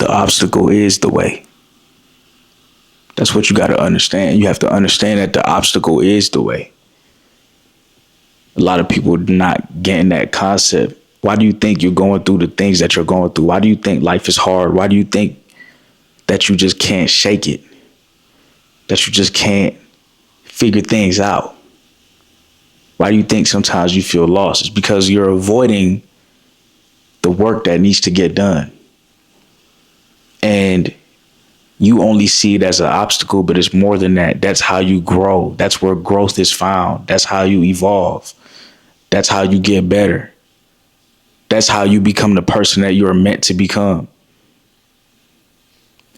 The obstacle is the way. That's what you got to understand. You have to understand that the obstacle is the way. A lot of people not getting that concept. Why do you think you're going through the things that you're going through? Why do you think life is hard? Why do you think that you just can't shake it? That you just can't figure things out? Why do you think sometimes you feel lost? It's because you're avoiding the work that needs to get done. And you only see it as an obstacle, but it's more than that. That's how you grow. That's where growth is found. That's how you evolve. That's how you get better. That's how you become the person that you're meant to become.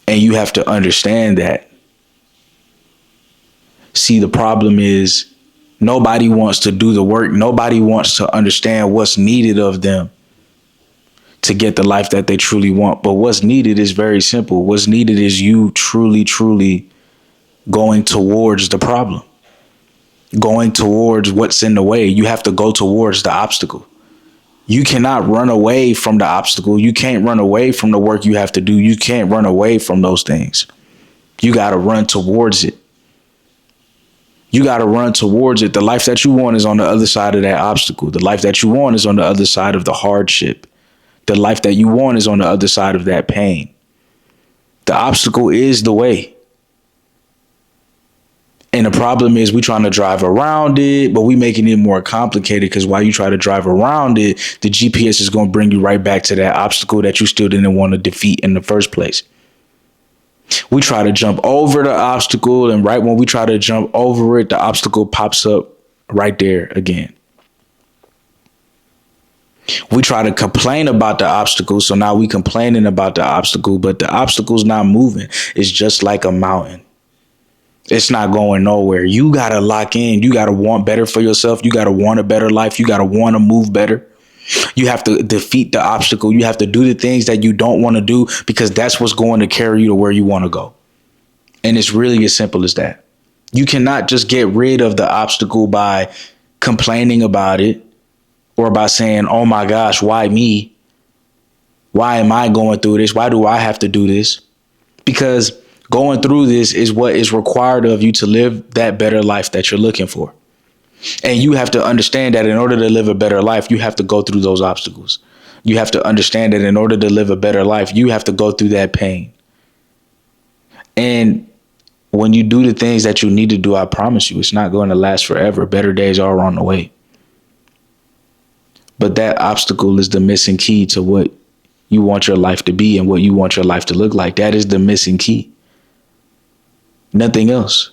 And you have to understand that. See, the problem is nobody wants to do the work. Nobody wants to understand what's needed of them to get the life that they truly want. But what's needed is very simple. What's needed is you truly going towards the problem, going towards what's in the way. You have to go towards the obstacle. You cannot run away from the obstacle. You can't run away from the work you have to do. You can't run away from those things. You got to run towards it. You got to run towards it. The life that you want is on the other side of that obstacle. The life that you want is on the other side of the hardship. The life that you want is on the other side of that pain. The obstacle is the way. And the problem is we trying to drive around it, but we making it more complicated because while you try to drive around it, the GPS is going to bring you right back to that obstacle that you still didn't want to defeat in the first place. We try to jump over the obstacle, and right when we try to jump over it, the obstacle pops up right there again. We try to complain about the obstacle, so now we complaining about the obstacle, but the obstacle's not moving. It's just like a mountain. It's not going nowhere. You got to lock in. You got to want better for yourself. You got to want a better life. You got to want to move better. You have to defeat the obstacle. You have to do the things that you don't want to do because that's what's going to carry you to where you want to go. And it's really as simple as that. You cannot just get rid of the obstacle by complaining about it or by saying, oh my gosh, why me? Why am I going through this? Why do I have to do this? Because going through this is what is required of you to live that better life that you're looking for. And you have to understand that in order to live a better life, you have to go through those obstacles. You have to understand that in order to live a better life, you have to go through that pain. And when you do the things that you need to do, I promise you, it's not going to last forever. Better days are on the way. But that obstacle is the missing key to what you want your life to be and what you want your life to look like. That is the missing key. Nothing else.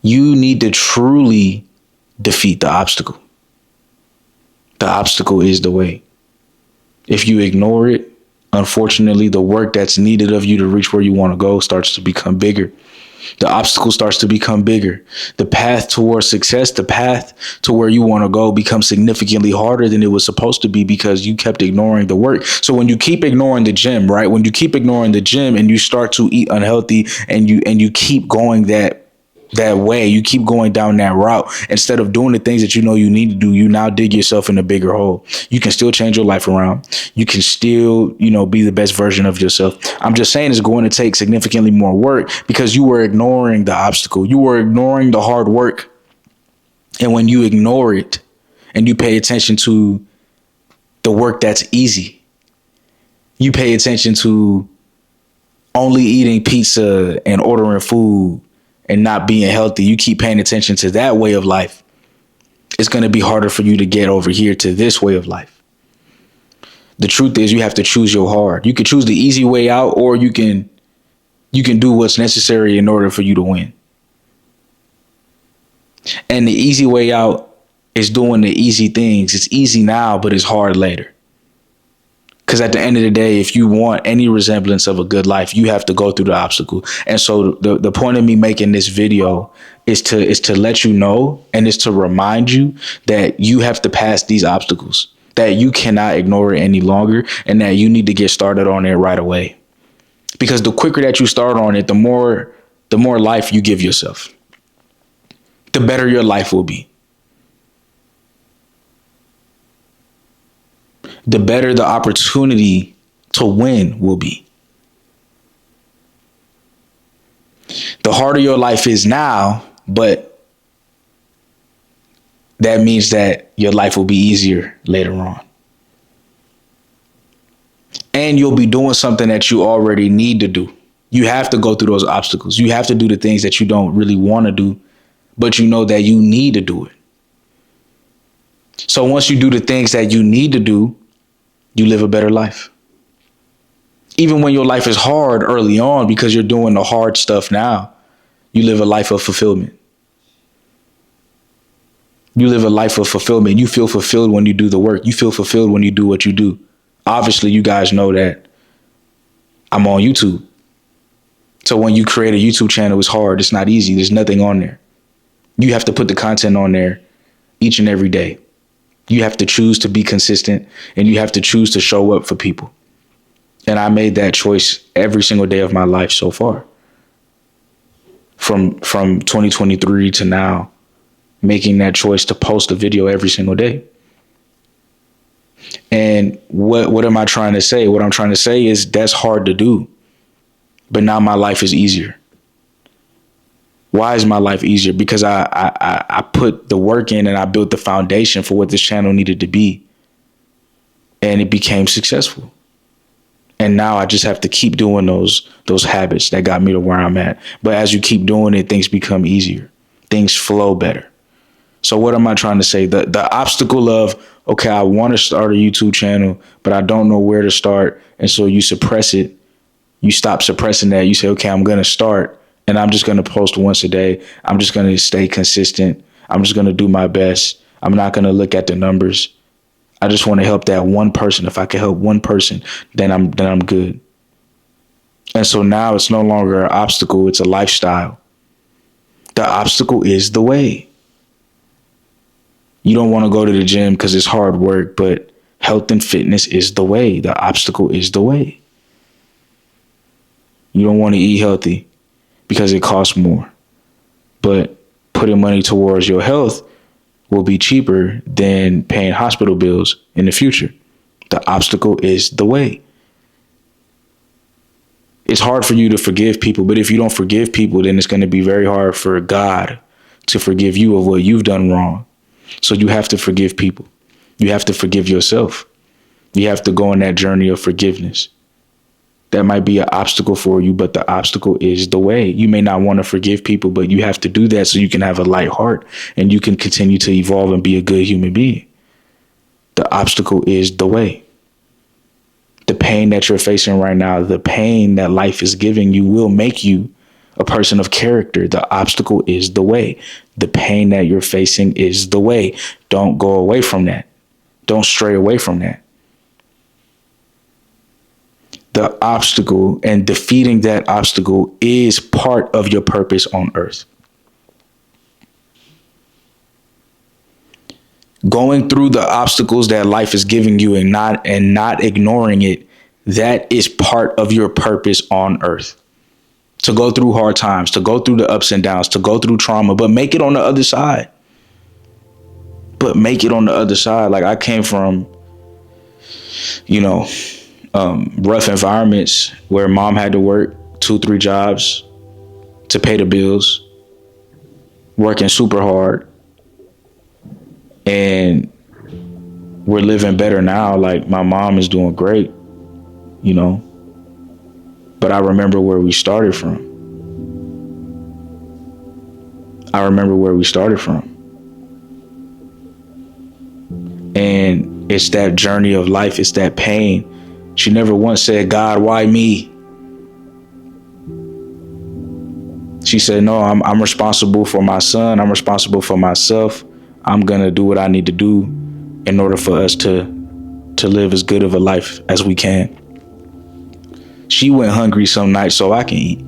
You need to truly defeat the obstacle. The obstacle is the way. If you ignore it, unfortunately, the work that's needed of you to reach where you want to go starts to become bigger. The obstacle starts to become bigger. The path towards success, the path to where you want to go becomes significantly harder than it was supposed to be because you kept ignoring the work. So when you keep ignoring the gym, right? When you keep ignoring the gym and you start to eat unhealthy and you keep going that way, you keep going down that route, instead of doing the things that you know you need to do, you now dig yourself in a bigger hole. You can still change your life around. You can still, be the best version of yourself. I'm just saying it's going to take significantly more work because you were ignoring the obstacle. You were ignoring the hard work. And when you ignore it and you pay attention to the work that's easy, you pay attention to only eating pizza and ordering food and not being healthy, you keep paying attention to that way of life, it's going to be harder for you to get over here to this way of life. The truth is you have to choose your hard. You can choose the easy way out, or you can do what's necessary in order for you to win. And the easy way out is doing the easy things. It's easy now, but it's hard later. Because at the end of the day, if you want any resemblance of a good life, you have to go through the obstacle. And so the point of me making this video is to let you know, and is to remind you that you have to pass these obstacles, that you cannot ignore it any longer, and that you need to get started on it right away. Because the quicker that you start on it, the more life you give yourself, the better your life will be. The better the opportunity to win will be. The harder your life is now, but that means that your life will be easier later on. And you'll be doing something that you already need to do. You have to go through those obstacles. You have to do the things that you don't really want to do, but you know that you need to do it. So once you do the things that you need to do, you live a better life. Even when your life is hard early on, because you're doing the hard stuff now, you live a life of fulfillment. You live a life of fulfillment. You feel fulfilled when you do the work. You feel fulfilled when you do what you do. Obviously, you guys know that I'm on YouTube. So when you create a YouTube channel, it's hard. It's not easy. There's nothing on there. You have to put the content on there each and every day. You have to choose to be consistent, and you have to choose to show up for people. And I made that choice every single day of my life so far. From 2023 to now, making that choice to post a video every single day. And what am I trying to say? What I'm trying to say is that's hard to do. But now my life is easier. Why is my life easier? Because I put the work in and I built the foundation for what this channel needed to be. And it became successful. And now I just have to keep doing those habits that got me to where I'm at. But as you keep doing it, things become easier. Things flow better. So what am I trying to say? The obstacle of, okay, I want to start a YouTube channel, but I don't know where to start. And so you suppress it. You stop suppressing that. You say, okay, I'm going to start and I'm just going to post once a day. I'm just going to stay consistent. I'm just going to do my best. I'm not going to look at the numbers. I just want to help that one person. If I can help one person, then I'm good. And so now it's no longer an obstacle. It's a lifestyle. The obstacle is the way. You don't want to go to the gym because it's hard work, but health and fitness is the way. The obstacle is the way. You don't want to eat healthy because it costs more, but putting money towards your health will be cheaper than paying hospital bills in the future. The obstacle is the way. It's hard for you to forgive people, but if you don't forgive people, then it's going to be very hard for God to forgive you of what you've done wrong. So you have to forgive people. You have to forgive yourself. You have to go on that journey of forgiveness. That might be an obstacle for you, but the obstacle is the way. You may not want to forgive people, but you have to do that so you can have a light heart and you can continue to evolve and be a good human being. The obstacle is the way. The pain that you're facing right now, the pain that life is giving you will make you a person of character. The obstacle is the way. The pain that you're facing is the way. Don't go away from that. Don't stray away from that. The obstacle and defeating that obstacle is part of your purpose on earth. Going through the obstacles that life is giving you and not ignoring it, that is part of your purpose on earth. To go through hard times, to go through the ups and downs, to go through trauma, but make it on the other side. Like I came from, rough environments where mom had to work 2-3 jobs to pay the bills, working super hard. And we're living better now. Like my mom is doing great, but I remember where we started from. And it's that journey of life. It's that pain. She never once said, God, why me? She said, no, I'm responsible for my son. I'm responsible for myself. I'm going to do what I need to do in order for us to live as good of a life as we can. She went hungry some nights so I can eat.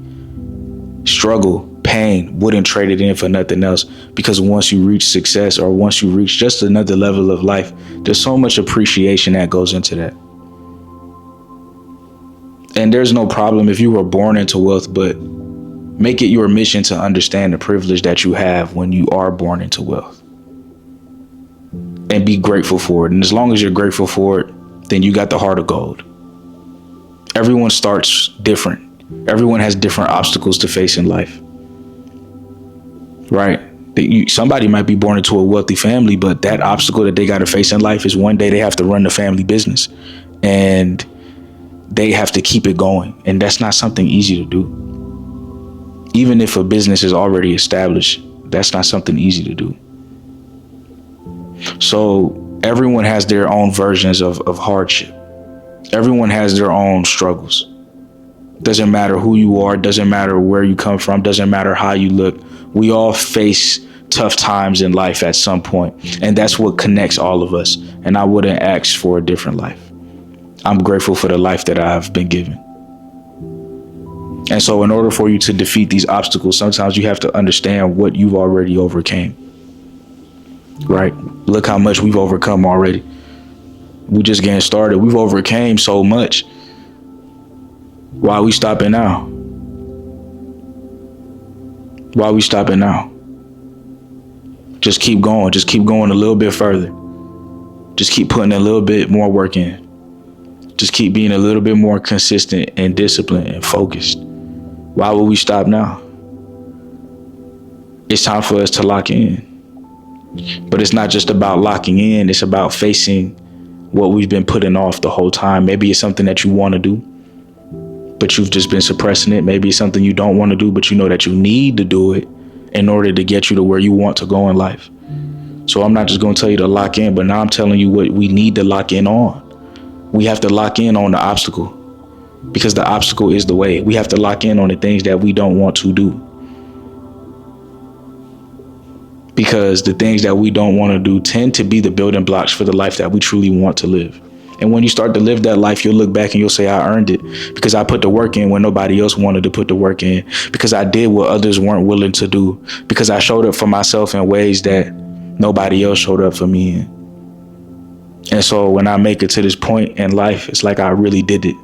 Struggle, pain, wouldn't trade it in for nothing else. Because once you reach success or once you reach just another level of life, there's so much appreciation that goes into that. And there's no problem if you were born into wealth, but make it your mission to understand the privilege that you have when you are born into wealth. And be grateful for it. And as long as you're grateful for it, then you got the heart of gold. Everyone starts different. Everyone has different obstacles to face in life, right? Somebody might be born into a wealthy family, but that obstacle that they got to face in life is one day they have to run the family business, and they have to keep it going. And that's not something easy to do. Even if a business is already established, that's not something easy to do. So everyone has their own versions of hardship. Everyone has their own struggles. Doesn't matter who you are, doesn't matter where you come from, doesn't matter how you look. We all face tough times in life at some point, and that's what connects all of us. And I wouldn't ask for a different life. I'm grateful for the life that I've been given. And so in order for you to defeat these obstacles, sometimes you have to understand what you've already overcame. Right? Look how much we've overcome already. We just getting started. We've overcame so much. Why are we stopping now? Why are we stopping now? Just keep going. Just keep going a little bit further. Just keep putting a little bit more work in. Just keep being a little bit more consistent and disciplined and focused. Why would we stop now? It's time for us to lock in. But it's not just about locking in. It's about facing what we've been putting off the whole time. Maybe it's something that you want to do, but you've just been suppressing it. Maybe it's something you don't want to do, but you know that you need to do it in order to get you to where you want to go in life. So I'm not just going to tell you to lock in, but now I'm telling you what we need to lock in on. We have to lock in on the obstacle, because the obstacle is the way. We have to lock in on the things that we don't want to do, because the things that we don't want to do tend to be the building blocks for the life that we truly want to live. And when you start to live that life, you'll look back and you'll say, I earned it because I put the work in when nobody else wanted to put the work in, because I did what others weren't willing to do, because I showed up for myself in ways that nobody else showed up for me in. And so when I make it to this point in life, it's like I really did it.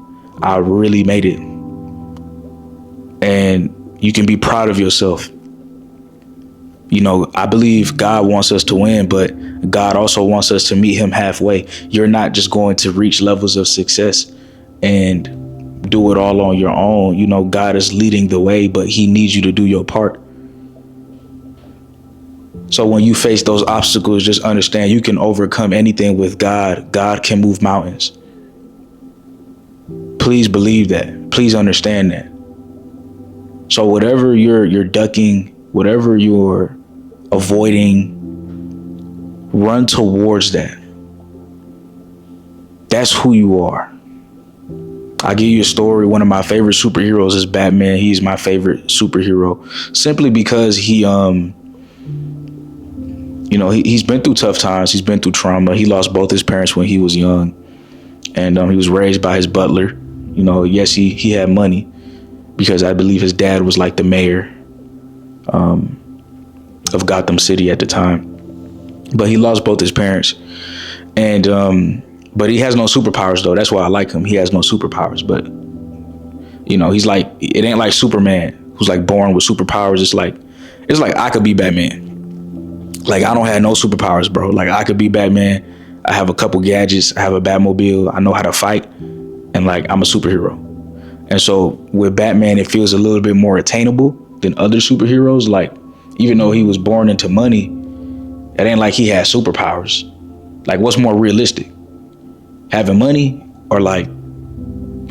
I really made it. And you can be proud of yourself. You know, I believe God wants us to win, but God also wants us to meet him halfway. You're not just going to reach levels of success and do it all on your own. You know, God is leading the way, but he needs you to do your part. So when you face those obstacles, just understand you can overcome anything with God. God can move mountains. Please believe that. Please understand that. So whatever you're ducking, whatever you're avoiding, run towards that. That's who you are. I'll give you a story. One of my favorite superheroes is Batman. He's my favorite superhero simply because he's been through tough times. He's been through trauma. He lost both his parents when he was young, and he was raised by his butler. You know, yes, he had money because I believe his dad was like the mayor of Gotham City at the time, but he lost both his parents, and but he has no superpowers though. That's why I like him. He has no superpowers, but you know, he's like, it ain't like Superman who's like born with superpowers. It's like I could be Batman. Like, I don't have no superpowers, bro. Like, I could be Batman. I have a couple gadgets. I have a Batmobile. I know how to fight. And like, I'm a superhero. And so with Batman, it feels a little bit more attainable than other superheroes. Like, even though he was born into money, it ain't like he has superpowers. Like, what's more realistic? Having money or like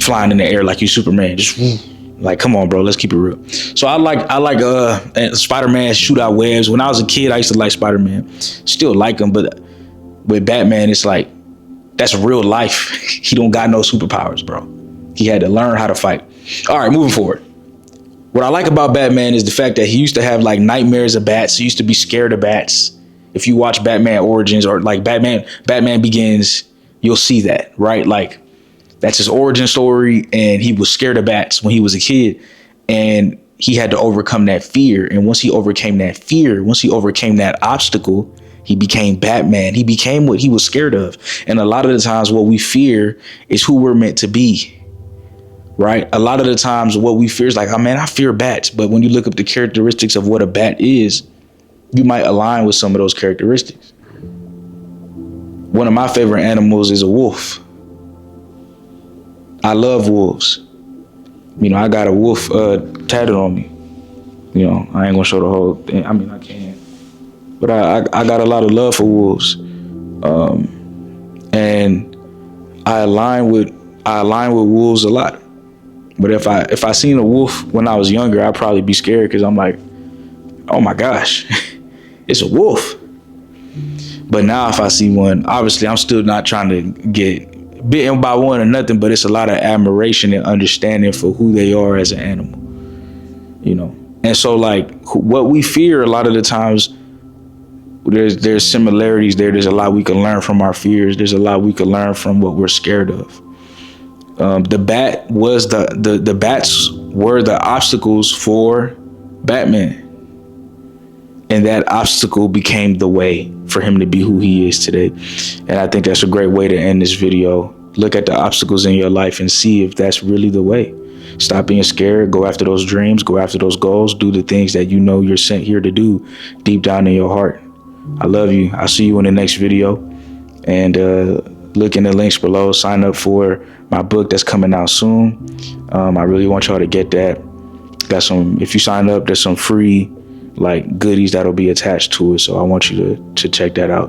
flying in the air like you Superman? Just like, come on, bro, let's keep it real. So I like Spider-Man shoot out webs. When I was a kid, I used to like Spider-Man. Still like him, but with Batman, it's like, that's real life. He don't got no superpowers, bro. He had to learn how to fight. All right, moving forward. What I like about Batman is the fact that he used to have like nightmares of bats. He used to be scared of bats. If you watch Batman Origins or like Batman Begins, you'll see that, right? Like, that's his origin story, and he was scared of bats when he was a kid, and he had to overcome that fear. And once he overcame that fear, once he overcame that obstacle, he became Batman. He became what he was scared of. And a lot of the times what we fear is who we're meant to be, right? A lot of the times what we fear is like, oh man, I fear bats. But when you look up the characteristics of what a bat is, you might align with some of those characteristics. One of my favorite animals is a wolf. I love wolves. You know, I got a wolf tattooed on me. You know, I ain't gonna show the whole thing. I mean, I can, but I got a lot of love for wolves, and I align with wolves a lot. But if I seen a wolf when I was younger, I'd probably be scared because I'm like, oh my gosh, it's a wolf. But now if I see one, obviously I'm still not trying to get bitten by one or nothing, but it's a lot of admiration and understanding for who they are as an animal, you know. And so like what we fear a lot of the times, there's similarities there. There's a lot we can learn from our fears. There's a lot we can learn from what we're scared of. The bats were the obstacles for Batman. And that obstacle became the way for him to be who he is today. And I think that's a great way to end this video. Look at the obstacles in your life and see if that's really the way. Stop being scared. Go after those dreams. Go after those goals. Do the things that you know you're sent here to do deep down in your heart. I love you. I'll see you in the next video. And look in the links below. Sign up for my book that's coming out soon. I really want y'all to get that. If you sign up, there's some free like goodies that'll be attached to it. So I want you to check that out.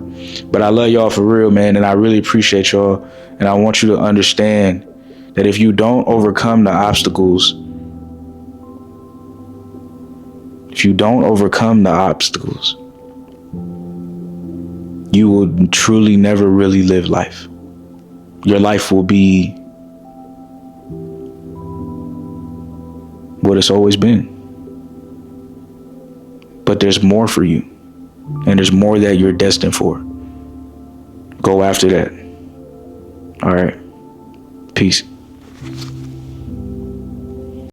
But I love y'all for real, man. And I really appreciate y'all. And I want you to understand that if you don't overcome the obstacles, you will truly never really live life. Your life will be what it's always been. But there's more for you. And there's more that you're destined for. Go after that. All right. Peace.